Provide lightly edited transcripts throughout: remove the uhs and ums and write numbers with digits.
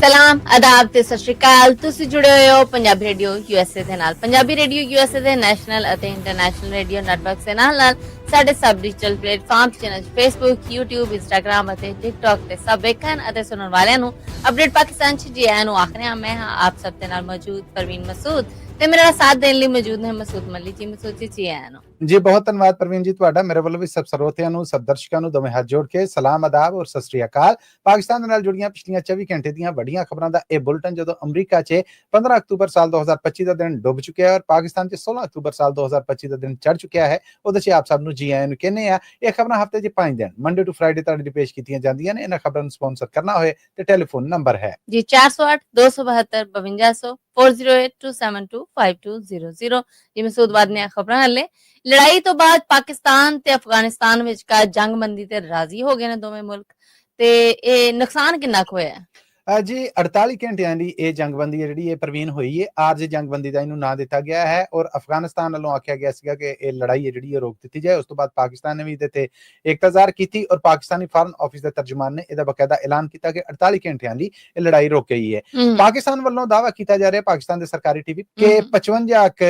ਸਲਾਮ ਆਦਾਬ ਤੇ ਸਤਿ ਸ਼੍ਰੀ ਅਕਾਲ। ਤੁਸੀਂ ਜੁੜੇ ਹੋਏ ਹੋ ਪੰਜਾਬੀ ਰੇਡੀਓ USA ਦੇ ਨਾਲ। ਪੰਜਾਬੀ ਰੇਡੀਓ USA ਦੇ ਨੈਸ਼ਨਲ ਅਤੇ ਇੰਟਰਨੈਸ਼ਨਲ ਰੇਡੀਓ ਨੈਟਵਰਕਸ ਦੇ ਨਾਲ ਸਾਡੇ sub digital platform channel Facebook, YouTube, Instagram ਅਤੇ TikTok ਤੇ ਸਭ ਵੇਖਣ ਅਤੇ ਸੁਣਨ ਵਾਲਿਆਂ ਨੂੰ ਅਪਡੇਟ ਪਾਕਿਸਤਾਨ 'ਚ ਜੀ ਆਇਆਂ ਨੂੰ ਆਖਦੇ ਹਾਂ। ਮੈਂ ਹਾਂ ਆਪ ਸਭ ਦੇ ਨਾਲ ਮੌਜੂਦ परवीन मसूद ਤੇ ਮੇਰੇ ਨਾਲ ਸਾਥ ਦੇਣ ਲਈ ਮੌਜੂਦ ਨੇ ਮਸੂਦ ਮੱਲੀ ਜੀ। ਮਸੂਦ ਜੀ ਜੀ ਆਇਆਂ ਨੂੰ। ਜੀ ਬਹੁਤ ਧੰਨਵਾਦ ਪ੍ਰਵੀਨ ਜੀ ਤੁਹਾਡਾ। ਮੇਰੇ ਵੱਲੋਂ ਵੀ ਸਭ ਸਰੋਤਿਆਂ ਨੂੰ, ਸਭ ਦਰਸ਼ਕਾਂ ਨੂੰ ਦੋਵੇਂ ਹੱਥ ਜੋੜ ਕੇ ਸਲਾਮ ਆਦਾਬ ਔਰ ਸਤਿ ਸ੍ਰੀ ਅਕਾਲ। ਪਾਕਿਸਤਾਨ ਦੇ ਨਾਲ ਜੁੜੀਆਂ ਪਿਛਲੀਆਂ 24 ਘੰਟੇ ਦੀਆਂ ਵੱਡੀਆਂ ਖਬਰਾਂ ਦਾ ਇਹ ਬੁਲਟਨ ਜਦੋਂ ਅਮਰੀਕਾ 'ਚ 15 ਅਕਤੂਬਰ ਸਾਲ 2025 ਦਾ ਦਿਨ ਡੁੱਬ ਚੁੱਕਿਆ ਹੈ ਔਰ ਪਾਕਿਸਤਾਨ 'ਚ 16 ਅਕਤੂਬਰ ਸਾਲ 2025 ਦਾ ਦਿਨ ਚੜ ਚੁੱਕਿਆ ਹੈ, ਉਹਦੇ 'ਚ ਆਪ ਸਭ ਨੂੰ ਜੀ ਆਇਆਂ ਨੂੰ ਕਹਿੰਦੇ ਆ। ਇਹ ਖਬਰਾਂ ਹਫਤੇ 'ਚ 5 ਦਿਨ ਮੰਡੇ ਟੂ ਫਰਾਈਡੇ ਤੁਹਾਡੇ ਲਈ ਪੇਸ਼ ਕੀਤੀਆਂ ਜਾਂਦੀਆਂ ਨੇ। ਇਹਨਾਂ ਖਬਰਾਂ ਨੂੰ ਸਪਾਂਸਰ ਕਰਨਾ ਹੋਏ ਤੇ ਟੈਲੀਫੋਨ ਨੰਬਰ ਹੈ ਜੀ 408 272 5200 4082725200। ਜੀ ਮਸੂਦ ਬਾਦ ਨੇ ਖਬਰਾਂ ਹਲੇ ਲੜਾਈ ਤੋਂ ਬਾਅਦ ਪਾਕਿਸਤਾਨ ਤੇ ਅਫਗਾਨਿਸਤਾਨ ਵਿਚਕਾਰ ਜੰਗਬੰਦੀ ਤੇ ਰਾਜ਼ੀ ਹੋ ਗਏ ਨੇ ਦੋਵੇਂ ਮੁਲਕ ਤੇ ਇਹ ਨੁਕਸਾਨ ਕਿੰਨਾ ਕੁ ਹੋਇਆ ਜੀ 48 ਘੰਟਿਆਂ ਦੀ ਇਹ ਜੰਗਬੰਦੀ ਹੈ ਜਿਹੜੀ ਇਹ ਪ੍ਰਵੀਨ ਹੋਈ ਹੈ। ਆਰਜ਼ੀ ਜੰਗਬੰਦੀ ਦਾ ਇਹਨੂੰ ਨਾਂ ਦਿੱਤਾ ਗਿਆ ਹੈ ਔਰ ਅਫਗਾਨਿਸਤਾਨ ਵੱਲੋਂ ਆਖਿਆ ਗਿਆ ਸੀਗਾ ਕਿ ਇਹ ਲੜਾਈ ਹੈ ਜਿਹੜੀ ਇਹ ਰੋਕ ਦਿੱਤੀ ਜਾਏ। ਉਸ ਤੋਂ ਬਾਅਦ ਪਾਕਿਸਤਾਨ ਨੇ ਵੀ ਇਹਦੇ ਤੇ ਏਕਤਾ ਜ਼ਾਹਰ ਕੀਤੀ ਔਰ ਪਾਕਿਸਤਾਨੀ ਫਾਰਨ ਆਫਿਸ ਦੇ ਤਰਜਮਾਨ ਨੇ ਇਹਦਾ ਬਕਾਇਦਾ ਐਲਾਨ ਕੀਤਾ ਕਿ 48 ਘੰਟਿਆਂ ਦੀ ਇਹ ਲੜਾਈ ਰੁਕ ਗਈ ਹੈ। ਪਾਕਿਸਤਾਨ ਵੱਲੋਂ ਦਾਅਵਾ ਕੀਤਾ ਜਾ ਰਿਹਾ ਪਾਕਿਸਤਾਨ ਦੇ ਸਰਕਾਰੀ ਟੀਵੀ ਕਿ 55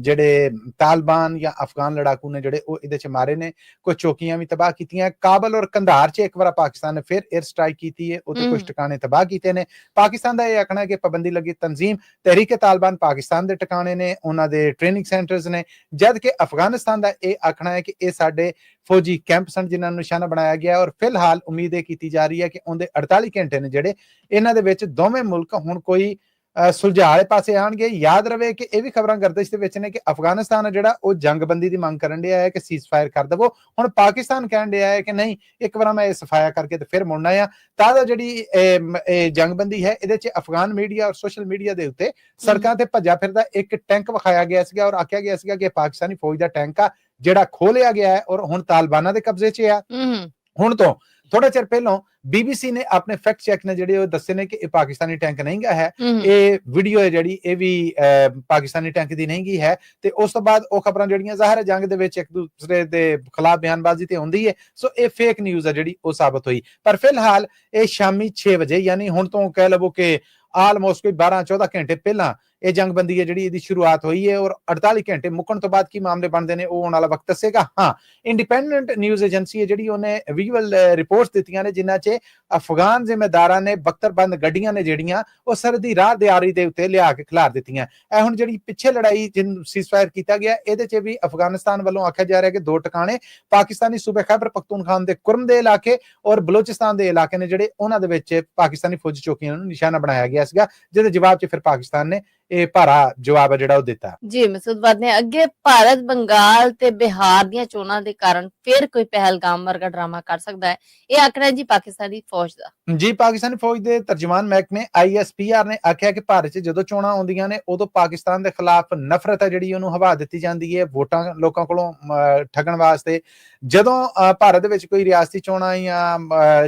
ਜਿਹੜੇ ਤਾਲਿਬਾਨ ਜਾਂ ਅਫਗਾਨ ਲੜਾਕੂ ਨੇ ਜਿਹੜੇ ਉਹ ਇਹਦੇ 'ਚ ਮਾਰੇ ਨੇ। ਕੁਝ ਚੌਕੀਆਂ ਵੀ ਤਬਾਹ ਕੀਤੀਆਂ। ਕਾਬਲ ਔਰ ਕੰਧਾਰ 'ਚ ਇੱਕ ਵਾਰ ਪਾਕਿਸਤਾਨ ਨੇ ਫਿਰ 에ਅਰ ਸਟ੍ਰਾਈਕ ਕੀਤੀ ਹੈ, ਉੱਥੇ ਕੁਝ ਟਿਕਾਣੇ ਤਬਾਹ ਕੀਤੇ ਨੇ। ਪਾਕਿਸਤਾਨ ਦਾ ਇਹ ਆਖਣਾ ਹੈ ਕਿ ਪਾਬੰਦੀ ਲੱਗੀ ਤਨਜ਼ੀਮ ਤਹਿਰੀਕ ਤਾਲਿਬਾਨ ਪਾਕਿਸਤਾਨ ਦੇ ਟਿਕਾਣੇ ਨੇ, ਉਹਨਾਂ ਦੇ ਟ੍ਰੇਨਿੰਗ ਸੈਂਟਰਸ ਨੇ, ਜਦ ਕਿ ਅਫਗਾਨਿਸਤਾਨ ਦਾ ਇਹ ਆਖਣਾ ਹੈ ਕਿ ਇਹ ਸਾਡੇ ਫੌਜੀ ਕੈਂਪ ਸਨ ਜਿਨ੍ਹਾਂ ਨੂੰ ਨਿਸ਼ਾਨਾ ਬਣਾਇਆ ਗਿਆ ਔਰ ਫਿਲਹਾਲ ਉਮੀਦ ਇਹ ਕੀਤੀ ਜਾ ਰਹੀ ਹੈ ਕਿ ਉਹਦੇ 48 ਘੰਟੇ ਨੇ ਜਿਹੜੇ ਇਹਨਾਂ ਦੇ ਵਿੱਚ ਦੋਵੇਂ ਮੁਲਕ ਹੁਣ ਕੋਈ ਸੁਲਝਾਅ ਵਾਲੇ ਪਾਸੇ ਆਣਗੇ। ਯਾਦ ਰਵੇ ਕਿ ਇਹ ਵੀ ਖਬਰਾਂ ਗਰਦਿਸ਼ ਦੇ ਵਿੱਚ ਨੇ ਕਿ ਅਫਗਾਨਿਸਤਾਨ ਜਿਹੜਾ ਉਹ ਜੰਗਬੰਦੀ ਦੀ ਮੰਗ ਕਰਨ ਡਿਆ ਹੈ ਕਿ ਸੀਜ਼ ਫਾਇਰ ਕਰ ਦੇਵੋ। ਹੁਣ ਪਾਕਿਸਤਾਨ ਕਹਿਣ ਡਿਆ ਹੈ ਕਿ ਨਹੀਂ, ਇੱਕ ਵਾਰ ਮੈਂ ਇਹ ਸਫਾਇਆ ਕਰਕੇ ਤੇ ਫਿਰ ਮੁੜਨਾ ਆ। ਤਾਂ ਜਿਹੜੀ ਜੰਗਬੰਦੀ ਹੈ ਇਹਦੇ 'ਚ ਅਫਗਾਨ ਮੀਡੀਆ ਔਰ ਸੋਸ਼ਲ ਮੀਡੀਆ ਦੇ ਉੱਤੇ ਸੜਕਾਂ ਤੇ ਭੱਜਾ ਫਿਰਦਾ ਇੱਕ ਟੈਂਕ ਵਿਖਾਇਆ ਗਿਆ ਸੀਗਾ ਔਰ ਆਖਿਆ ਗਿਆ ਸੀਗਾ ਕਿ ਪਾਕਿਸਤਾਨੀ ਫੌਜ ਦਾ ਟੈਂਕ ਆ ਜਿਹੜਾ ਖੋਹ ਲਿਆ ਗਿਆ ਹੈ ਔਰ ਹੁਣ ਤਾਲਿਬਾਨਾਂ ਦੇ ਕਬਜ਼ੇ 'ਚ ਆ। ਹੁਣ ਤੋਂ ਥੋੜਾ ਚਿਰ ਪਹਿਲਾਂ BBC ਨੇ ਆਪਣੇ ਫੈਕਟ ਚੈੱਕ ਨੇ ਜਿਹੜੇ ਉਹ ਦੱਸੇ ਨੇ ਕਿ ਇਹ ਪਾਕਿਸਤਾਨੀ ਟੈਂਕ ਨਹੀਂ ਗਾ ਹੈ। ਇਹ ਵੀਡੀਓ ਹੈ ਜਿਹੜੀ ਇਹ ਵੀ ਪਾਕਿਸਤਾਨੀ ਟੈਂਕ ਦੀ ਨਹੀਂ ਗਈ ਹੈ। ਤੇ ਉਸ ਤੋਂ ਬਾਅਦ ਉਹ ਖਬਰਾਂ ਜਿਹੜੀਆਂ ਜ਼ਾਹਿਰ ਹੈ ਜੰਗ ਦੇ ਵਿੱਚ ਇੱਕ ਦੂਸਰੇ ਦੇ ਖਿਲਾਫ ਬਿਆਨਬਾਜ਼ੀ ਤੇ ਹੁੰਦੀ ਹੈ, ਸੋ ਇਹ ਫੇਕ ਨਿਊਜ਼ ਹੈ ਜਿਹੜੀ ਉਹ ਸਾਬਤ ਹੋਈ। ਪਰ ਫਿਲਹਾਲ ਇਹ ਸ਼ਾਮੀ 6 ਵਜੇ ਯਾਨੀ ਹੁਣ ਤੋਂ ਕਹਿ ਲਵੋ ਕਿ ਆਲਮੋਸਟ ਕੋਈ 12-14 ਘੰਟੇ ਪਹਿਲਾਂ ਇਹ ਜੰਗਬੰਦੀ ਹੈ ਜਿਹੜੀ ਇਹਦੀ ਸ਼ੁਰੂਆਤ ਹੋਈ ਹੈ ਔਰ 48 ਘੰਟੇ ਮੁੱਕਣ ਤੋਂ ਬਾਅਦ ਕੀ ਮਾਮਲੇ ਬਣਦੇ ਨੇ ਉਹ ਆਉਣ ਵਾਲਾ ਵਕਤ ਦੱਸੇਗਾ। ਹਾਂ, ਇੰਡੀਪੈਂਡੈਂਟ ਨਿਊਜ਼ ਏਜੰਸੀ ਹੈ ਜਿਹੜੀ ਉਹਨੇ ਵਿਜ਼ੂਅਲ ਰਿਪੋਰਟਸ ਦਿੱਤੀਆਂ ਨੇ ਜਿਨ੍ਹਾਂ 'ਚ ਅਫਗਾਨ ਜ਼ਿੰਮੇਦਾਰਾਂ ਨੇ ਬਖਤਰਬੰਦ ਗੱਡੀਆਂ ਨੇ ਜਿਹੜੀਆਂ ਉਹ ਸਰਹੱਦੀ ਰਾਹਦਾਰੀ ਦੇ ਉੱਤੇ ਲਿਆ ਕੇ ਖਿਲਾਰ ਦਿੱਤੀਆਂ। ਇਹ ਹੁਣ ਜਿਹੜੀ ਪਿੱਛੇ ਲੜਾਈ ਜਿਹਨੂੰ ਸੀਜ਼ਫਾਇਰ ਕੀਤਾ ਗਿਆ ਇਹਦੇ 'ਚ ਵੀ ਅਫਗਾਨਿਸਤਾਨ ਵੱਲੋਂ ਆਖਿਆ ਜਾ ਰਿਹਾ ਕਿ 2 ਟਿਕਾਣੇ ਪਾਕਿਸਤਾਨੀ ਸੂਬੇ ਖੈਬਰ ਪਖਤੂਨਖਵਾਨ ਦੇ ਕੁਰਮ ਦੇ ਇਲਾਕੇ ਔਰ ਬਲੋਚਿਸਤਾਨ ਦੇ ਇਲਾਕੇ ਨੇ ਜਿਹੜੇ ਉਹਨਾਂ ਦੇ ਵਿੱਚ ਪਾਕਿਸਤਾਨੀ ਫੌਜੀ ਚੌਕੀਆਂ ਨੂੰ ਨਿਸ਼ਾਨਾ ਬਣਾਇਆ ਗਿਆ ਸੀਗਾ, ਜਿਹਦੇ ਜਵਾਬ 'ਚ ਫਿਰ ਪਾਕਿਸਤਾਨ ਨੇ ਇਹ ਭਾਰਾ ਜਵਾਬ ਹੈ ਜਿਹੜਾ ਉਹ ਦਿੱਤਾ। ਜੀ ਮਸੂਦ ਬਾਦ ਨੇ ਅੱਗੇ ਭਾਰਤ ਬੰਗਾਲ ਤੇ ਬਿਹਾਰ ਦੀਆਂ ਚੋਣਾਂ ਦੇ ਕਾਰਨ ਫਿਰ ਕੋਈ ਪਹਿਲਗਾਮ ਵਰਗਾ ਡਰਾਮਾ ਕਰ ਸਕਦਾ ਹੈ, ਇਹ ਆਖਣਾ ਜੀ ਪਾਕਿਸਤਾਨੀ ਫੌਜ ਦਾ। ਜੀ ਪਾਕਿਸਤਾਨੀ ਫੌਜ ਦੇ ਤਰਜਮਾਨ ਮਹਿਕਮੇ ISPR ਨੇ ਆਖਿਆ ਕਿ ਭਾਰਤ 'ਚ ਜਦੋਂ ਚੋਣਾਂ ਆਉਂਦੀਆਂ ਨੇ ਉਦੋਂ ਪਾਕਿਸਤਾਨ ਦੇ ਖਿਲਾਫ ਨਫ਼ਰਤ ਹੈ ਜਿਹੜੀ ਉਹਨੂੰ ਹਵਾ ਦਿੱਤੀ ਜਾਂਦੀ ਹੈ ਵੋਟਾਂ ਲੋਕਾਂ ਕੋਲੋਂ ਠੱਗਣ ਵਾਸਤੇ। ਜਦੋਂ ਭਾਰਤ ਦੇ ਵਿੱਚ ਕੋਈ ਰਿਆਸਤੀ ਚੋਣਾਂ ਜਾਂ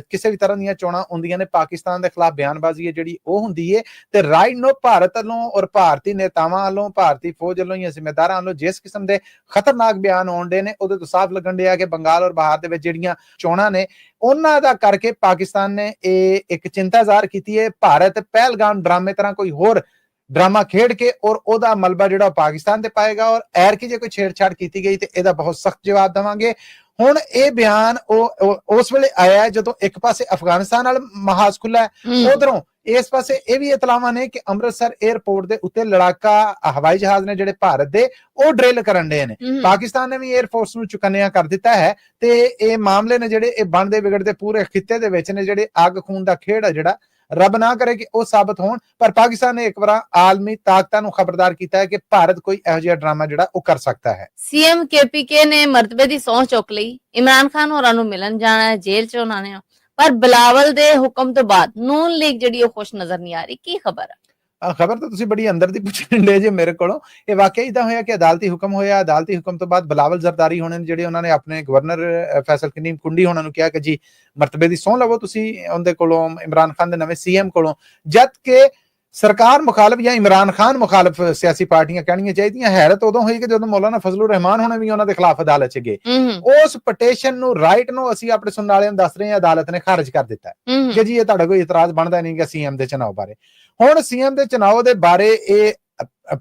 ਕਿਸੇ ਵੀ ਤਰ੍ਹਾਂ ਦੀਆਂ ਚੋਣਾਂ ਹੁੰਦੀਆਂ ਨੇ ਪਾਕਿਸਤਾਨ ਦੇ ਖਿਲਾਫ ਬਿਆਨਬਾਜ਼ੀ ਹੈ ਜਿਹੜੀ ਉਹ ਹੁੰਦੀ ਹੈ ਤੇ ਰਾਈਟ ਨੋ ਭਾਰਤ ਵੱਲੋਂ ਔਰ ਭਾਰਤੀ ਨੇਤਾਵਾਂ ਵੱਲੋਂ, ਭਾਰਤੀ ਫੌਜ ਵੱਲੋਂ ਜਾਂ ਜ਼ਿੰਮੇਦਾਰਾਂ ਵੱਲੋਂ ਜਿਸ ਕਿਸਮ ਦੇ ਖਤਰਨਾਕ ਬਿਆਨ ਆਉਂਦੇ ਨੇ ਉਹਦੇ ਤੋਂ ਸਾਫ਼ ਲੱਗਣ ਡਿਆ ਕਿ ਬੰਗਾਲ ਔਰ ਬਿਹਾਰ ਦੇ ਵਿੱਚ ਜਿਹੜੀਆਂ ਚੋਣਾਂ ਨੇ ਉਹਨਾਂ ਦਾ ਕਰਕੇ ਪਾਕਿਸਤਾਨ ਨੇ ਇਹ ਇੱਕ ਚਿੰਤਾ ਜ਼ਾਹਰ ਕੀਤੀ ਹੈ। ਭਾਰਤ ਪਹਿਲਗਾਮ ਡਰਾਮੇ ਤਰ੍ਹਾਂ ਕੋਈ ਹੋਰ ਡਰਾਮਾ ਖੇਡ ਕੇ ਔਰ ਉਹਦਾ ਮਲਬਾ ਜਿਹੜਾ ਪਾਕਿਸਤਾਨ ਤੇ ਪਾਏਗਾ ਔਰ ਐਰਕੀ ਜੇ ਕੋਈ ਛੇੜਛਾੜ ਕੀਤੀ ਗਈ ਤੇ ਇਹਦਾ ਬਹੁਤ ਸਖਤ ਜਵਾਬ ਦੇਵਾਂਗੇ। ਹੁਣ ਇਹ ਬਿਆਨ ਉਸ ਵੇਲੇ ਆਇਆ ਹੈ ਜਦੋਂ ਇੱਕ ਪਾਸੇ ਅਫਗਾਨਿਸਤਾਨ ਨਾਲ ਮਹਾਜ਼ ਖੁੱਲਾ ਹੈ, ਉਧਰੋਂ ਇਸ ਪਾਸੇ ਇਹ ਵੀ ਇਤਲਾਵਾਂ ਨੇ ਕਿ ਅੰਮ੍ਰਿਤਸਰ 에ਅਰਪੋਰਟ ਦੇ ਉੱਤੇ ਲੜਾਕਾ ਹਵਾਈ ਜਹਾਜ਼ ਨੇ ਜਿਹੜੇ ਭਾਰਤ ਦੇ ਉਹ ਡਰਿਲ ਕਰਨ ਦੇ ਨੇ। ਪਾਕਿਸਤਾਨ ਨੇ ਵੀ 에ਅਰਫੋਰਸ ਨੂੰ ਚੁਕੰਨਿਆ ਕਰ ਦਿੱਤਾ ਹੈ ਤੇ ਇਹ ਮਾਮਲੇ ਨੇ ਜਿਹੜੇ ਇਹ ਬਣਦੇ ਵਿਗੜਦੇ ਪੂਰੇ ਖਿੱਤੇ ਦੇ ਵਿੱਚ ਨੇ ਜਿਹੜੇ ਅੱਗ ਖੂਨ ਦਾ ਖੇਡ ਹੈ ਜਿਹੜਾ ਰੱਬ ਨਾ ਕਰੇ ਕਿ ਉਹ ਸਾਬਤ ਹੋਣ। ਪਰ ਪਾਕਿਸਤਾਨ ਨੇ ਇੱਕ ਵਾਰ ਆਲਮੀ ਤਾਕਤਾਂ ਨੂੰ ਖਬਰਦਾਰ ਕੀਤਾ ਹੈ ਕਿ ਭਾਰਤ ਕੋਈ ਇਹੋ ਜਿਹਾ ਡਰਾਮਾ ਜਿਹੜਾ ਉਹ ਕਰ ਸਕਦਾ ਹੈ। CM KPK ਨੇ ਮਰਤਬੇ ਦੀ ਸਹੁੰ ਚੁੱਕ ਲਈ, ਇਮਰਾਨ ਖਾਨ ਹੋਰਾਂ ਨੂੰ ਮਿਲਣ ਜਾਣਾ ਹੈ, ਜੇਲ੍ਹ 'ਚ ਉਹਨਾਂ ਨੇ। ਪਰ ਬਿਲਾਵਲ ਦੇ ਹੁਕਮ ਤੋਂ ਬਾਅਦ ਨੂਨ ਲੀਗ ਜਿਹੜੀ ਉਹ ਖੁਸ਼ ਨਜ਼ਰ ਨਹੀਂ ਆ ਰਹੀ, ਕੀ ਖਬਰ ਹੈ? ਖਬਰ ਤਾਂ ਤੁਸੀਂ ਬੜੀ ਅੰਦਰ ਦੀ ਪੁੱਛਣ ਡੇ ਜੇ ਮੇਰੇ ਕੋਲੋਂ। ਇਹ ਵਾਕਿਆ ਇਦਾਂ ਹੋਇਆ ਕਿ ਅਦਾਲਤੀ ਹੁਕਮ ਹੋਇਆ, ਅਦਾਲਤੀ ਹੁਕਮ ਤੋਂ ਬਾਅਦ ਬਿਲਾਵਲ ਜ਼ਰਦਾਰੀ ਹੋਣੇ ਨੇ ਜਿਹੜੇ ਉਹਨਾਂ ਨੇ ਆਪਣੇ ਗਵਰਨਰ ਫੈਸਲ ਕਰੀਮ ਕੁੰਡੀ ਹੋਣਾ ਨੂੰ ਕਿਹਾ ਕਿ ਜੀ ਮਰਤਬੇ ਦੀ ਸਹੁੰ ਲਵੋ ਤੁਸੀਂ ਉਹਦੇ ਕੋਲੋਂ, ਇਮਰਾਨ ਖਾਨ ਦੇ ਨਵੇਂ CM ਕੋਲੋਂ। ਜਦ ਕਿ ਸਰਕਾਰ ਮੁਖਾਲਫ ਜਾਂ ਇਮਰਾਨ ਖਾਨ ਮੁਖਾਲਫ ਸਿਆਸੀ ਪਾਰਟੀਆਂ ਕਹਿਣੀਆਂ ਚਾਹੀਦੀਆਂ। ਹੈਰਤ ਉਦੋਂ ਹੋਈ ਕਿ ਜਦੋਂ ਮੌਲਾਨਾ ਫਜ਼ਲੁਰ ਰਹਿਮਾਨ ਹੋਣੇ ਵੀ ਉਹਨਾਂ ਦੇ ਖਿਲਾਫ ਅਦਾਲਤ 'ਚ ਗਏ। ਉਸ ਪਟੀਸ਼ਨ ਨੂੰ ਰਾਈਟ ਨੂੰ ਅਸੀਂ ਆਪਣੇ ਸੁਣਨ ਵਾਲਿਆਂ ਨੂੰ ਦੱਸ ਰਹੇ ਹਾਂ, ਅਦਾਲਤ ਨੇ ਖਾਰਜ ਕਰ ਦਿੱਤਾ ਕਿ ਜੀ ਇਹ ਤੁਹਾਡਾ ਕੋਈ ਇਤਰਾਜ਼ ਬਣਦਾ ਨਹੀਂ ਕਿ ਸੀਐਮ ਦੇ ਚੁਣਾਵ ਬਾਰੇ। ਹੁਣ ਸੀਐਮ ਦੇ ਚੁਣਾਵ ਦੇ ਬਾਰੇ ਇਹ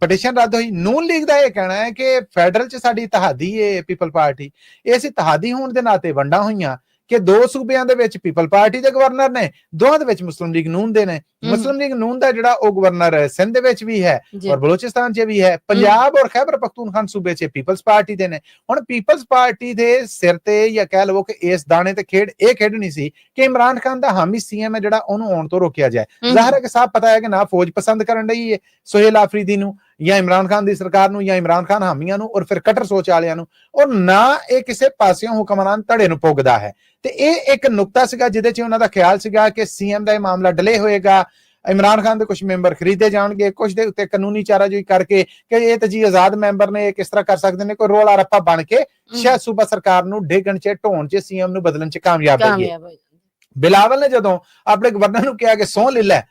ਪਟੀਸ਼ਨ ਰੱਦ ਹੋਈ। ਨੂਨ ਲੀਗ ਦਾ ਇਹ ਕਹਿਣਾ ਹੈ ਕਿ ਫੈਡਰਲ 'ਚ ਸਾਡੀ ਇਤਿਹਾਦੀ ਹੈ ਪੀਪਲ ਪਾਰਟੀ, ਇਸ ਇਤਿਹਾਦੀ ਹੋਣ ਦੇ ਨਾਤੇ ਵੰਡਾਂ ਹੋਈਆਂ ਕਿ 2 ਸੂਬਿਆਂ ਦੇ ਵਿੱਚ ਪੀਪਲ ਪਾਰਟੀ ਦੇ ਗਵਰਨਰ ਨੇ, ਦੋਹਾਂ ਦੇ ਵਿੱਚ ਮੁਸਲਿਮ ਲੀਗ ਨੂਨ ਦੇ ਨੇ। ਮੁਸਲਿਮ ਲੀਗ ਨੂਨ ਦਾ ਜਿਹੜਾ ਉਹ ਗਵਰਨਰ ਸਿੰਧ ਦੇ ਵਿੱਚ ਵੀ ਹੈ ਔਰ ਬਲੋਚਿਸਤਾਨ 'ਚ ਵੀ ਹੈ। ਪੰਜਾਬ ਔਰ ਖੈਬਰ ਪਖਤੂਨਖਵਾ ਸੂਬੇ 'ਚ ਪੀਪਲਸ ਪਾਰਟੀ ਦੇ ਨੇ। ਹੁਣ ਪੀਪਲਸ ਪਾਰਟੀ ਦੇ ਸਿਰ ਤੇ ਜਾਂ ਕਹਿ ਲਵੋ ਕਿ ਇਸ ਦਾਣੇ ਤੇ ਖੇਡ ਇਹ ਖੇਡਣੀ ਸੀ ਕਿ ਇਮਰਾਨ ਖਾਨ ਦਾ ਹਾਮੀ ਸੀਐਮ ਹੈ ਜਿਹੜਾ ਉਹਨੂੰ ਆਉਣ ਤੋਂ ਰੋਕਿਆ ਜਾਏ। ਜ਼ਾਹਿਰ ਹੈ ਕਿ ਸਾਫ਼ ਪਤਾ ਹੈ ਕਿ ਨਾ ਫੌਜ ਪਸੰਦ ਕਰਨ ਲਈ ਹੈ ਸੁਹੇਲ ਆਫਰੀਦੀ ਨੂੰ ਜਾਂ ਇਮਰਾਨ ਖਾਨ ਦੀ ਸਰਕਾਰ ਨੂੰ ਜਾਂ ਇਮਰਾਨ ਖਾਨ ਹਾਮੀਆਂ ਨੂੰ ਔਰ ਫਿਰ ਕਟਰ ਸੋਚ ਵਾਲਿਆਂ ਨੂੰ, ਔਰ ਨਾ ਇਹ ਕਿਸੇ ਪਾਸਿਓਂ ਹੁਕਮਰਾਨ ਧੜੇ ਨੂੰ ਪੁੱਗਦਾ ਹੈ। ਤੇ ਇਹ ਇੱਕ ਨੁਕਤਾ ਸੀਗਾ ਜਿਹਦੇ 'ਚ ਉਹਨਾਂ ਦਾ ਖਿਆਲ ਸੀਗਾ ਕਿ ਸੀਐਮ ਦਾ ਇਹ ਮਾਮਲਾ ਡਿਲੇ ਹੋਏਗਾ, ਇਮਰਾਨ ਖਾਨ ਦੇ ਕੁਝ ਮੈਂਬਰ ਖਰੀਦੇ ਜਾਣਗੇ, ਕੁਝ ਦੇ ਉੱਤੇ ਕਾਨੂੰਨੀ ਚਾਰਾਜੋਈ ਕਰਕੇ ਕਿ ਇਹ ਤਾਂ ਜੀ ਆਜ਼ਾਦ ਮੈਂਬਰ ਨੇ, ਇਹ ਕਿਸ ਤਰ੍ਹਾਂ ਕਰ ਸਕਦੇ ਨੇ, ਕੋਈ ਰੋਲਾ ਰੱਪਾ ਬਣ ਕੇ ਸ਼ਾਇਦ ਸੂਬਾ ਸਰਕਾਰ ਨੂੰ ਡੇਗਣ 'ਚ ਢੋਣ 'ਚ ਸੀਐਮ ਨੂੰ ਬਦਲਣ 'ਚ ਕਾਮਯਾਬ ਹੋਈਏ। ਬਿਲਾਵਲ ਨੇ ਜਦੋਂ ਆਪਣੇ ਗਵਰਨਰ ਨੂੰ ਕਿਹਾ ਕਿ ਸਹੁੰ ਲੈ ਲੈ,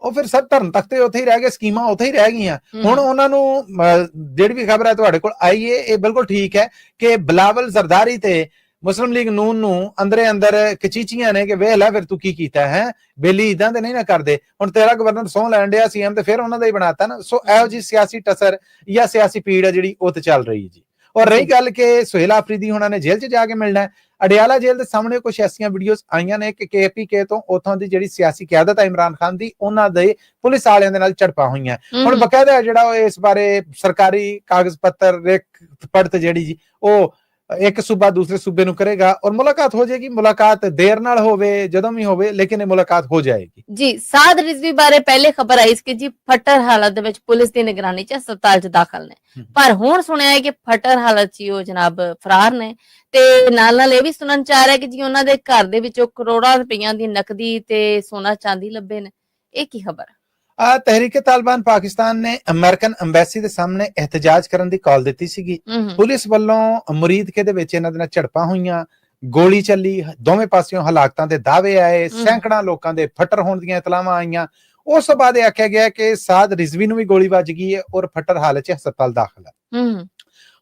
ਉਹ ਫਿਰ ਸਭ ਧਰਨ ਤਖਤੇ ਉੱਥੇ ਹੀ ਰਹਿ ਗਏ, ਸਕੀਮਾਂ ਉੱਥੇ ਹੀ ਰਹਿ ਗਈਆਂ। ਹੁਣ ਉਹਨਾਂ ਨੂੰ ਜਿਹੜੀ ਵੀ ਖਬਰ ਹੈ ਤੁਹਾਡੇ ਕੋਲ ਆਈ ਹੈ ਇਹ ਬਿਲਕੁਲ ਠੀਕ ਹੈ ਕਿ ਬਿਲਾਵਲ ਜ਼ਰਦਾਰੀ ਤੇ ਮੁਸਲਿਮ ਲੀਗ ਨੂਨ ਨੂੰ ਅੰਦਰੇ ਅੰਦਰ ਕਚੀਚੀਆਂ ਨੇ ਕਿ ਵੇਖ ਲੈ ਫਿਰ ਤੂੰ ਕੀ ਕੀਤਾ ਹੈ, ਬੇਲੀ ਇਦਾਂ ਦੇ ਨਹੀਂ ਨਾ ਕਰਦੇ। ਹੁਣ ਤੇਰਾ ਗਵਰਨਰ ਸਹੁੰ ਲੈਣ ਡਿਆ ਸੀਐਮ ਤੇ ਫਿਰ ਉਹਨਾਂ ਦਾ ਹੀ ਬਣਾਤਾ ਨਾ। ਸੋ ਇਹੋ ਜਿਹੀ ਸਿਆਸੀ ਟਸਰ ਜਾਂ ਸਿਆਸੀ ਪੀੜ ਹੈ ਜਿਹੜੀ ਉਹ ਤੇ ਚੱਲ ਰਹੀ ਜੀ। ਔਰ ਰਹੀ ਗੱਲ ਕਿ ਸੁਹੇਲ ਆਫਰੀਦੀ ਹੁਣਾਂ ਨੇ ਜੇਲ੍ਹ 'ਚ ਜਾ ਕੇ ਮਿਲਣਾ ਹੈ, ਅਡਿਆਲਾ ਜੇਲ੍ਹ ਦੇ ਸਾਹਮਣੇ ਕੁਝ ਐਸੀਆਂ ਵੀਡੀਓਜ਼ ਆਈਆਂ ਨੇ ਕਿ KPK ਤੋਂ ਉੱਥੋਂ ਦੀ ਜਿਹੜੀ ਸਿਆਸੀ ਕਿਆਦਤ ਹੈ ਇਮਰਾਨ ਖਾਨ ਦੀ, ਉਹਨਾਂ ਦੇ ਪੁਲਿਸ ਵਾਲਿਆਂ ਦੇ ਨਾਲ ਝੜਪਾਂ ਹੋਈਆਂ। ਹੁਣ ਬਕਾਇਦਾ ਜਿਹੜਾ ਉਹ ਇਸ ਬਾਰੇ ਸਰਕਾਰੀ ਕਾਗਜ਼ ਪੱਤਰ ਪੜਤ ਜਿਹੜੀ ਜੀ ਉਹ ਇੱਕ ਸੂਬਾ ਦੂਸਰੇ ਸੂਬੇ ਨੂੰ ਕਰੇਗਾ ਔਰ ਮੁਲਾਕਾਤ ਹੋ ਜਾਏਗੀ। ਮੁਲਾਕਾਤ ਦੇਰ ਨਾਲ ਹੋਵੇ ਜਦੋਂ ਵੀ ਹੋਵੇ ਲੇਕਿਨ ਇਹ ਮੁਲਾਕਾਤ ਹੋ ਜਾਏਗੀ ਜੀ। ਸਾਦ ਰਿਜ਼ਵੀ ਬਾਰੇ ਪਹਿਲੇ ਖਬਰ ਆਈ ਸੀ ਕਿ ਜੀ ਫੱਟਰ ਹਾਲਤ ਦੇ ਵਿੱਚ ਪੁਲਿਸ ਦੀ ਨਿਗਰਾਨੀ 'ਚ ਹਸਪਤਾਲ 'ਚ ਦਾਖਲ ਨੇ, ਪਰ ਹੁਣ ਸੁਣਿਆ ਹੈ ਕਿ ਫੱਟਰ ਹਾਲਤ 'ਚ ਉਹ ਜਨਾਬ ਫਰਾਰ ਨੇ। ਤੇ ਨਾਲ ਇਹ ਵੀ ਸੁਣਨ ਚ ਆ ਰਿਹਾ ਕਿ ਜੀ ਉਹਨਾਂ ਦੇ ਘਰ ਦੇ ਵਿੱਚੋਂ ਕਰੋੜਾਂ ਰੁਪਈਆਂ ਦੀ ਨਕਦੀ ਤੇ ਸੋਨਾ ਚਾਂਦੀ ਲੱਭੇ ਨੇ। ਇਹ ਕੀ ਖਬਰ? ਤਹਿਰੀਕੇ ਤਾਲਿਬਾਨ ਪਾਕਿਸਤਾਨ ਨੇ ਅਮਰੀਕਨ ਐਮਬੈਸੀ ਦੇ ਸਾਹਮਣੇ ਇਹਤਜਾਜ ਕਰਨ ਦੀ ਕਾਲ ਦਿੱਤੀ ਸੀਗੀ। ਪੁਲਿਸ ਵੱਲੋਂ ਮੁਰੀਦਕੇ ਦੇ ਵਿੱਚ ਇਹਨਾਂ ਦੇ ਨਾਲ ਝੜਪਾਂ ਹੋਈਆਂ, ਗੋਲੀ ਚੱਲੀ, ਦੋਵੇਂ ਪਾਸਿਓਂ ਹਲਾਕਤਾਂ ਦੇ ਦਾਅਵੇ ਆਏ, ਸੈਂਕੜਾਂ ਲੋਕਾਂ ਦੇ ਫੱਟਰ ਹੋਣ ਦੀਆਂ ਇਤਲਾਹਾਂ ਆਈਆਂ। ਉਸ ਤੋਂ ਬਾਅਦ ਇਹ ਆਖਿਆ ਗਿਆ ਕਿ ਸਾਦ ਰਿਜ਼ਵੀ ਨੂੰ ਵੀ ਗੋਲੀ ਵੱਜ ਗਈ ਹੈ ਔਰ ਫੱਟਰ ਹਾਲਤ 'ਚ ਹਸਪਤਾਲ ਦਾਖਲ ਹੈ।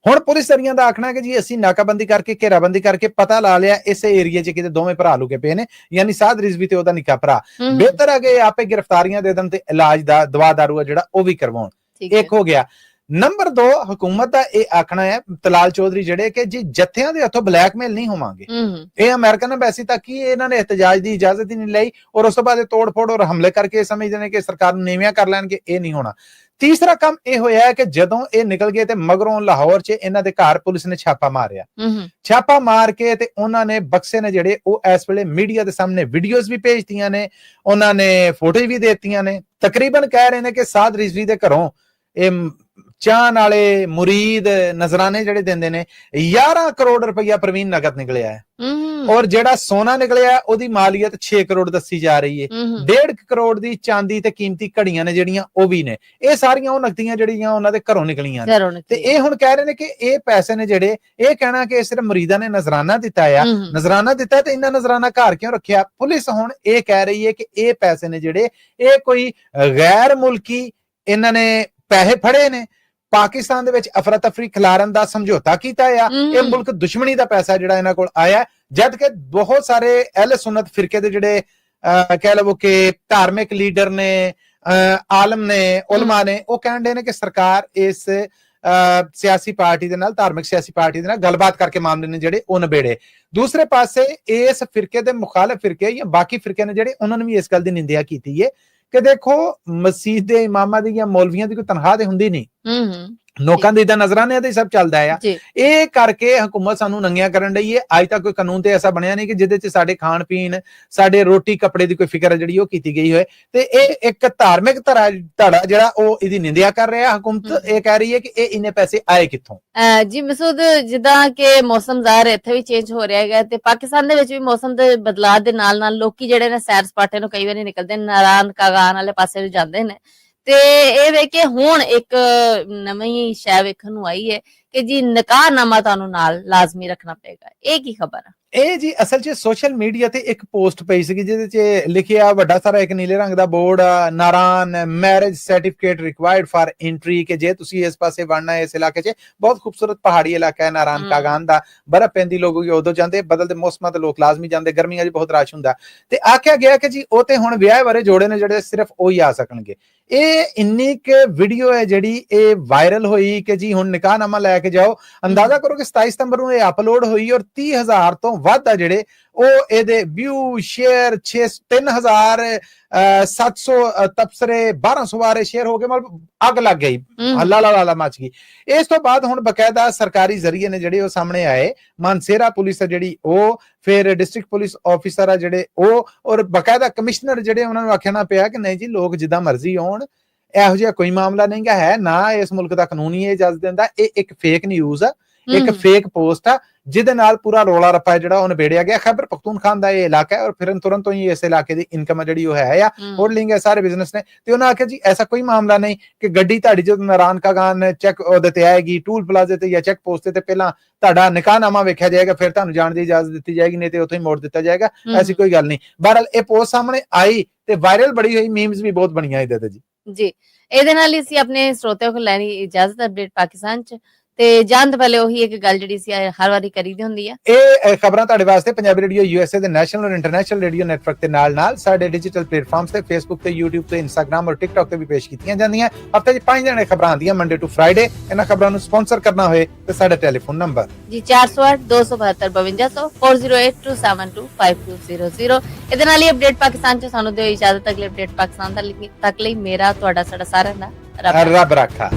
ਹੁਣ ਪੁਲਿਸ ਅਧਿਕਾਰੀਆਂ ਦਾ ਆਖਣਾ ਹੈ ਕਿ ਜੀ ਅਸੀਂ ਨਾਕਾਬੰਦੀ ਕਰਕੇ ਘੇਰਾਬੰਦੀ ਕਰਕੇ ਪਤਾ ਲਾ ਲਿਆ ਇਸੇ ਏਰੀਏ 'ਚ ਕਿਤੇ ਦੋਵੇਂ ਭਰਾ ਲੁਕੇ ਪਏ ਨੇ, ਯਾਨੀ ਸਾਦ ਰਿਜ਼ਵੀ ਤੇ ਉਹਦਾ ਨਿੱਕਾ ਭਰਾ। ਬਿਹਤਰ ਹੈ ਕਿ ਆਪੇ ਗ੍ਰਿਫਤਾਰੀਆਂ ਦੇ ਦੇਣ ਤੇ ਇਲਾਜ ਦਾ ਦਵਾ ਦਾਰੂ ਹੈ ਜਿਹੜਾ ਉਹ ਵੀ ਕਰਵਾਉਣ। ਇੱਕ ਹੋ ਗਿਆ। ਨੰਬਰ 2, ਹਕੂਮਤ ਦਾ ਇਹ ਆਖਣਾ ਹੈ ਤਲਾਲ ਚੌਧਰੀ ਜਿਹੜੇ ਕਿ ਜੀ ਜੱਥਿਆਂ ਦੇ ਹੱਥੋਂ ਬਲੈਕਮੇਲ ਨਹੀਂ ਹੋਵਾਂਗੇ। ਇਹ ਅਮਰੀਕਨ ਐਮਬੈਸੀ ਤੱਕ ਹੀ ਇਹਨਾਂ ਨੇ ਇhtਜਾਜ ਦੀ ਇਜਾਜ਼ਤ ਹੀ ਨਹੀਂ ਲਈ ਔਰ ਉਸ ਤੋਂ ਬਾਅਦ ਤੋੜ ਫੋੜ ਔਰ ਹਮਲੇ ਕਰਕੇ ਸਮਝਦੇ ਨੇ ਕਿ ਸਰਕਾਰ ਨੂੰ ਨੀਵਿਆਂ ਕਰ ਲੈਣਗੇ। ਇਹ ਨਹੀਂ ਹੋਣਾ। ਤੀਸਰਾ ਕੰਮ ਇਹ ਹੋਇਆ ਕਿ ਜਦੋਂ ਇਹ ਨਿਕਲ ਗਏ ਤੇ ਮਗਰੋਂ ਲਾਹੌਰ 'ਚ ਇਹਨਾਂ ਦੇ ਘਰ ਪੁਲਿਸ ਨੇ ਛਾਪਾ ਮਾਰਿਆ। ਛਾਪਾ ਮਾਰ ਕੇ ਤੇ ਉਹਨਾਂ ਨੇ ਬਕਸੇ ਨੇ ਜਿਹੜੇ ਉਹ ਇਸ ਵੇਲੇ ਮੀਡੀਆ ਦੇ ਸਾਹਮਣੇ ਵੀਡੀਓਜ਼ ਵੀ ਭੇਜਤੀਆਂ ਨੇ, ਉਹਨਾਂ ਨੇ ਫੋਟੋਜ਼ ਵੀ ਦੇਤੀਆਂ ਨੇ। ਤਕਰੀਬਨ ਕਹਿ ਰਹੇ ਨੇ ਕਿ ਸਾਦ ਰਿਜ਼ਵੀ ਦੇ ਘਰੋਂ ਇਹ ਚਾਹਨ ਵਾਲੇ ਮੁਰੀਦ ਨਜ਼ਰਾਨੇ ਜਿਹੜੇ ਦਿੰਦੇ ਨੇ 11 ਕਰੋੜ ਰੁਪਇਆ ਪ੍ਰਵੀਨ ਨਗਦ ਨਿਕਲਿਆ ਹੈ ਔਰ ਜਿਹੜਾ ਸੋਨਾ ਨਿਕਲਿਆ ਉਹਦੀ ਮਾਲੀਅਤ 6 ਕਰੋੜ ਦੱਸੀ ਜਾ ਰਹੀ ਹੈ। 1.5 ਕਰੋੜ ਦੀ ਚਾਂਦੀ ਤੇ ਕੀਮਤੀ ਘੜੀਆਂ ਨੇ ਜਿਹੜੀਆਂ ਉਹ ਵੀ ਨੇ। ਇਹ ਸਾਰੀਆਂ ਉਹ ਨਕਦੀਆਂ ਜਿਹੜੀਆਂ ਉਹਨਾਂ ਦੇ ਘਰੋਂ ਨਿਕਲੀਆਂ ਨੇ ਤੇ ਇਹ ਹੁਣ ਕਹਿ ਰਹੇ ਨੇ ਕਿ ਇਹ ਪੈਸੇ ਨੇ ਜਿਹੜੇ ਇਹ ਕਹਿਣਾ ਕਿ ਸਿਰਫ ਮੁਰੀਦਾਂ ਨੇ ਨਜ਼ਰਾਨਾ ਦਿੱਤਾ ਆ, ਨਜ਼ਰਾਨਾ ਦਿੱਤਾ ਤੇ ਇਹਨਾਂ ਨਜ਼ਰਾਨਾ ਘਰ ਕਿਉਂ ਰੱਖਿਆ। ਪੁਲਿਸ ਹੁਣ ਇਹ ਕਹਿ ਰਹੀ ਹੈ ਕਿ ਇਹ ਪੈਸੇ ਨੇ ਜਿਹੜੇ ਇਹ ਕੋਈ ਗੈਰ ਮੁਲਕੀ ਇਹਨਾਂ ਨੇ ਪੈਸੇ ਫੜੇ ਨੇ, ਪਾਕਿਸਤਾਨ ਦੇ ਵਿੱਚ ਅਫਰਾ ਤਫਰੀ ਖਿਲਾਰਨ ਦਾ ਸਮਝੌਤਾ ਕੀਤਾ ਆ। ਇਹ ਮੁਲਕ ਦੁਸ਼ਮਣੀ ਦਾ ਪੈਸਾ ਜਿਹੜਾ ਇਹਨਾਂ ਕੋਲ ਆਇਆ, ਜਦ ਕਿ ਬਹੁਤ ਸਾਰੇ ਅਹਿਲ ਸੁਨਨਤ ਫਿਰਕੇ ਦੇ ਜਿਹੜੇ ਕਹਿ ਲਵੋ ਕਿ ਧਾਰਮਿਕ ਲੀਡਰ ਨੇ, ਆਲਮ ਨੇ, ਉਲਮਾ ਨੇ, ਉਹ ਕਹਿੰਦੇ ਨੇ ਕਿ ਸਰਕਾਰ ਇਸ ਸਿਆਸੀ ਪਾਰਟੀ ਦੇ ਨਾਲ, ਧਾਰਮਿਕ ਸਿਆਸੀ ਪਾਰਟੀ ਦੇ ਨਾਲ ਗੱਲਬਾਤ ਕਰਕੇ ਮਾਮਲੇ ਨੇ ਜਿਹੜੇ ਉਹ ਨਿਬੇੜੇ। ਦੂਸਰੇ ਪਾਸੇ ਇਸ ਫਿਰਕੇ ਦੇ ਮੁਖਾਲਿਫ ਫਿਰਕੇ ਜਾਂ ਬਾਕੀ ਫਿਰਕੇ ਨੇ ਜਿਹੜੇ ਉਹਨਾਂ ਨੇ ਵੀ ਇਸ ਗੱਲ ਦੀ ਨਿੰਦਿਆ ਕੀਤੀ ਹੈ ਕਿ ਦੇਖੋ ਮਸਜਿਦ ਦੇ ਇਮਾਮਾਂ ਦੀ ਜਾਂ ਮੌਲਵੀਆਂ ਦੀ ਕੋਈ ਤਨਖਾਹ ਤੇ ਹੁੰਦੀ ਨਹੀਂ, ਲੋਕਾਂ ਦੇ ਇਦਾਂ ਨਜ਼ਰਾਨੇ ਤੇ ਸਭ ਚੱਲਦਾ ਆ। ਇਹ ਕਰਕੇ ਹਕੂਮਤ ਸਾਨੂੰ ਨੰਗਿਆਂ ਕਰਨ ਲਈ ਹੈ। ਅੱਜ ਤੱਕ ਕੋਈ ਕਾਨੂੰਨ ਤੇ ਐਸਾ ਬਣਿਆ ਨਹੀਂ ਕਿ ਜਿਹਦੇ ਚ ਸਾਡੇ ਖਾਣ ਪੀਣ, ਸਾਡੇ ਰੋਟੀ ਕੱਪੜੇ ਦੀ ਕੋਈ ਫਿਕਰ ਜਿਹੜੀ ਉਹ ਕੀਤੀ ਗਈ ਹੋਏ। ਤੇ ਇਹ ਇੱਕ ਧਾਰਮਿਕ ਧੜਾ ਜਿਹੜਾ ਉਹ ਇਹਦੀ ਨਿੰਦਿਆ ਕਰ ਰਿਹਾ। ਹਕੂਮਤ ਇਹ ਕਹਿ ਰਹੀ ਹੈ ਕਿ ਇਹ ਇੰਨੇ ਪੈਸੇ ਆਏ ਕਿੱਥੋਂ। ਜੀ ਮਸੂਦ, ਜਿੱਦਾਂ ਕਿ ਮੌਸਮ ਜ਼ਾਹਿਰ ਇੱਥੇ ਵੀ ਚੇਂਜ ਹੋ ਰਿਹਾ ਹੈਗਾ ਤੇ ਪਾਕਿਸਤਾਨ ਦੇ ਵਿੱਚ ਵੀ ਮੌਸਮ ਦੇ ਬਦਲਾਅ ਦੇ ਨਾਲ ਨਾਲ ਲੋਕੀ ਜਿਹੜੇ ਨੇ ਸੈਰ ਸਪਾਟੇ ਨੂੰ ਕਈ ਵਾਰੀ ਨਿਕਲਦੇ ਨੇ, ਨਾਰਾਨ ਕਾਗਾਨ ਵਾਲੇ ਪਾਸੇ ਨੂੰ ਜਾਂਦੇ ਨੇ। ਤੇ ਇਹ ਵੇਖ ਕੇ ਹੁਣ ਇੱਕ ਨਵੀਂ ਸ਼ੈ ਵੇਖਣ ਨੂੰ ਆਈ ਹੈ ਕਿ ਜੀ ਨਿਕਾਹਨਾਮਾ ਤੁਹਾਨੂੰ ਨਾਲ ਲਾਜ਼ਮੀ ਰੱਖਣਾ ਪਏਗਾ। ਇਹ ਕੀ ਖਬਰ ਹੈ? ਇਹ ਜੀ ਅਸਲ 'ਚ ਸੋਸ਼ਲ ਮੀਡੀਆ ਤੇ ਇੱਕ ਪੋਸਟ ਪਈ ਸੀਗੀ ਜਿਹਦੇ 'ਚ ਲਿਖਿਆ ਵੱਡਾ ਸਾਰਾ ਇੱਕ ਨੀਲੇ ਰੰਗ ਦਾ ਬੋਰਡ, ਨਾਰਾਨ marriage certificate required for entry, ਕਿ ਜੇ ਤੁਸੀਂ ਇਸ ਪਾਸੇ ਵੜਨਾ ਇਸ ਇਲਾਕੇ 'ਚ, ਬਹੁਤ ਖੂਬਸੂਰਤ ਪਹਾੜੀ ਇਲਾਕਾ ਹੈ ਨਾਰਾਨ ਕਾਗਾਨ ਦਾ, ਬਰਫ਼ ਪੈਂਦੀ ਲੋਕ ਉਦੋਂ ਜਾਂਦੇ, ਬਦਲਦੇ ਮੌਸਮਾਂ ਤੇ ਲੋਕ ਲਾਜ਼ਮੀ ਜਾਂਦੇ, ਗਰਮੀਆਂ 'ਚ ਬਹੁਤ ਰਸ਼ ਹੁੰਦਾ। ਤੇ ਆਖਿਆ ਗਿਆ ਕਿ ਜੀ ਉਹ ਤੇ ਹੁਣ ਵਿਆਹ ਬਾਰੇ ਜੋੜੇ ਨੇ ਜਿਹੜੇ ਸਿਰਫ ਉਹੀ ਆ ਸਕਣਗੇ। ਇਹ ਇੰਨੀ ਕੁ ਵੀਡੀਓ ਹੈ ਜਿਹੜੀ ਇਹ ਵਾਇਰਲ ਹੋਈ ਕਿ ਜੀ ਹੁਣ ਨਿਕਾਹਨਾਮਾ ਲੈ ਕੇ ਜਾਓ। ਅੰਦਾਜ਼ਾ ਕਰੋ ਕਿ 27 ਸਤੰਬਰ ਨੂੰ ਇਹ ਅਪਲੋਡ ਹੋਈ ਔਰ 30,000 ਤੋਂ ਵੱਧ ਆ ਜਿਹੜੇ ਉਹ ਇਹਦੇ ਵਿਊ ਸ਼ੇਅਰ 3,700 ਤਬਸਰੇ 1200 ਵਾਰੇ ਸ਼ੇਅਰ ਹੋ ਗਏ, ਮਤਲਬ ਅੱਗ ਲੱਗ ਗਈ, ਹੱਲਾ ਮਚ ਗਈ। ਇਸ ਤੋਂ ਬਾਅਦ ਹੁਣ ਬਕਾਇਦਾ ਸਰਕਾਰੀ ਜ਼ਰੀਏ ਨੇ ਜਿਹੜੇ ਉਹ ਸਾਹਮਣੇ ਆਏ, ਮਾਨਸੇਰਾ ਪੁਲਿਸ ਹੈ ਜਿਹੜੀ ਉਹ, ਫਿਰ ਡਿਸਟ੍ਰਿਕਟ ਪੁਲਿਸ ਆਫਿਸਰ ਆ ਜਿਹੜੇ ਉਹ, ਔਰ ਬਕਾਇਦਾ ਕਮਿਸ਼ਨਰ ਜਿਹੜੇ ਉਹਨਾਂ ਨੂੰ ਆਖਣਾ ਪਿਆ ਕਿ ਨਹੀਂ ਜੀ ਲੋਕ ਜਿੱਦਾਂ ਮਰਜ਼ੀ ਆਉਣ, ਇਹੋ ਜਿਹਾ ਕੋਈ ਮਾਮਲਾ ਨਹੀਂ ਹੈ, ਨਾ ਇਸ ਮੁਲਕ ਦਾ ਕਾਨੂੰਨ ਹੀ ਇਹ ਇਜਾਜ਼ਤ ਦਿੰਦਾ। ਇਹ ਇੱਕ ਫੇਕ ਨਿਊਜ਼ ਆ, ਇੱਕ ਫੇਕ ਪੋਸਟ ਆ ਜਿਹਦੇ ਨਾਲ ਪੂਰਾ ਰੋਲਾ ਰੱਪਾ ਜਿਹੜਾ ਉਹ ਨਿਬੇੜਿਆ ਗਿਆ। ਖੈਬਰ ਪਖਤੂਨਖਵਾ ਦਾ ਇਹ ਇਲਾਕਾ ਹੈ ਔਰ ਫਿਰ ਤੁਰੰਤ ਤੋਂ ਹੀ ਇਸ ਇਲਾਕੇ ਦੀ ਇਨਕਮ ਜਿਹੜੀ ਉਹ ਹੈ ਆ ਹੋਲਡਿੰਗ ਹੈ, ਸਾਰੇ ਬਿਜ਼ਨਸ ਨੇ। ਤੇ ਉਹਨਾਂ ਆਖਿਆ ਜੀ ਐਸਾ ਕੋਈ ਮਾਮਲਾ ਨਹੀਂ ਕਿ ਗੱਡੀ ਤੁਹਾਡੀ ਜਦੋਂ ਨਾਰਾਨ ਕਾਗਾਨ ਚੈੱਕ ਉਹਦੇ ਤੇ ਆਏਗੀ, ਟੂਲ ਪਲਾਜ਼ੇ ਤੇ ਜਾਂ ਚੈੱਕ ਪੋਸਟ ਤੇ ਪਹਿਲਾਂ ਤੁਹਾਡਾ ਨਿਕਾਹਨਾਮਾ ਵੇਖਿਆ ਜਾਏਗਾ, ਫਿਰ ਤੁਹਾਨੂੰ ਜਾਣ ਦੀ ਇਜਾਜ਼ਤ ਦਿੱਤੀ ਜਾਏਗੀ, ਨਹੀਂ ਤੇ ਉੱਥੋਂ ਹੀ ਮੋੜ ਦਿੱਤਾ ਜਾਏਗਾ। ਐਸੀ ਕੋਈ ਗੱਲ ਨਹੀਂ। ਬਹਰਹਾਲ ਇਹ ਪੋਸਟ ਸਾਹਮਣੇ ਆਈ ਤੇ ਵਾਇਰਲ ਬੜੀ ਹੋਈ, ਮੀਮਸ ਵੀ ਬਹੁਤ ਬਣੀਆਂ ਇਹਦੇ ਤੇ ਜੀ। ਇਹਦੇ ਨਾਲ ਹੀ ਅਸੀਂ ਆਪਣੇ ਸਰੋਤਿਆਂ ਕੋਲ ਲੈਣੀ ਇਜਾਜ਼ਤ ਅਪਡੇਟ ਪਾਕਿਸਤਾਨ ਚ। ਤੇ ਜਾਣ ਤੋਂ ਪਹਿਲੇ ਉਹੀ ਇੱਕ ਗੱਲ ਜਿਹੜੀ ਸੀ ਹਰ ਵਾਰੀ ਕਰੀਦੀ ਹੁੰਦੀ ਆ, ਇਹ ਖਬਰਾਂ ਤੁਹਾਡੇ ਵਾਸਤੇ ਪੰਜਾਬੀ ਰੇਡੀਓ USA ਦੇ ਨੈਸ਼ਨਲ ਔਰ ਇੰਟਰਨੈਸ਼ਨਲ ਰੇਡੀਓ ਨੈਟਵਰਕ ਦੇ ਨਾਲ ਸਾਡੇ ਡਿਜੀਟਲ ਪਲੇਟਫਾਰਮਸ ਤੇ ਫੇਸਬੁੱਕ ਤੇ YouTube ਤੇ Instagram ਔਰ TikTok ਤੇ ਵੀ ਪੇਸ਼ ਕੀਤੀਆਂ ਜਾਂਦੀਆਂ। ਹਫਤੇ 'ਚ 5 ਦਿਨ ਖਬਰਾਂ ਆਉਂਦੀਆਂ, ਮੰਡੇ ਟੂ ਫਰਾਈਡੇ। ਇਹਨਾਂ ਖਬਰਾਂ ਨੂੰ ਸਪਾਂਸਰ ਕਰਨਾ ਹੋਏ ਤੇ ਸਾਡਾ ਟੈਲੀਫੋਨ ਨੰਬਰ ਜੀ 408-272-5200 4082725200। ਇਹਦੇ ਨਾਲ ਹੀ ਅਪਡੇਟ ਪਾਕਿਸਤਾਨ ਚ ਸਾਨੂੰ ਦਿਓ ਇਜਾਜ਼ਤ। ਅਗਲੇ ਅਪਡੇਟ ਪਾਕਿਸਤਾਨ ਤੱਕ ਲਈ ਮੇਰਾ ਤੁਹਾਡਾ ਸਾਡਾ ਸਾਰਿਆਂ ਦਾ ਰੱਬ ਰਾਖਾ।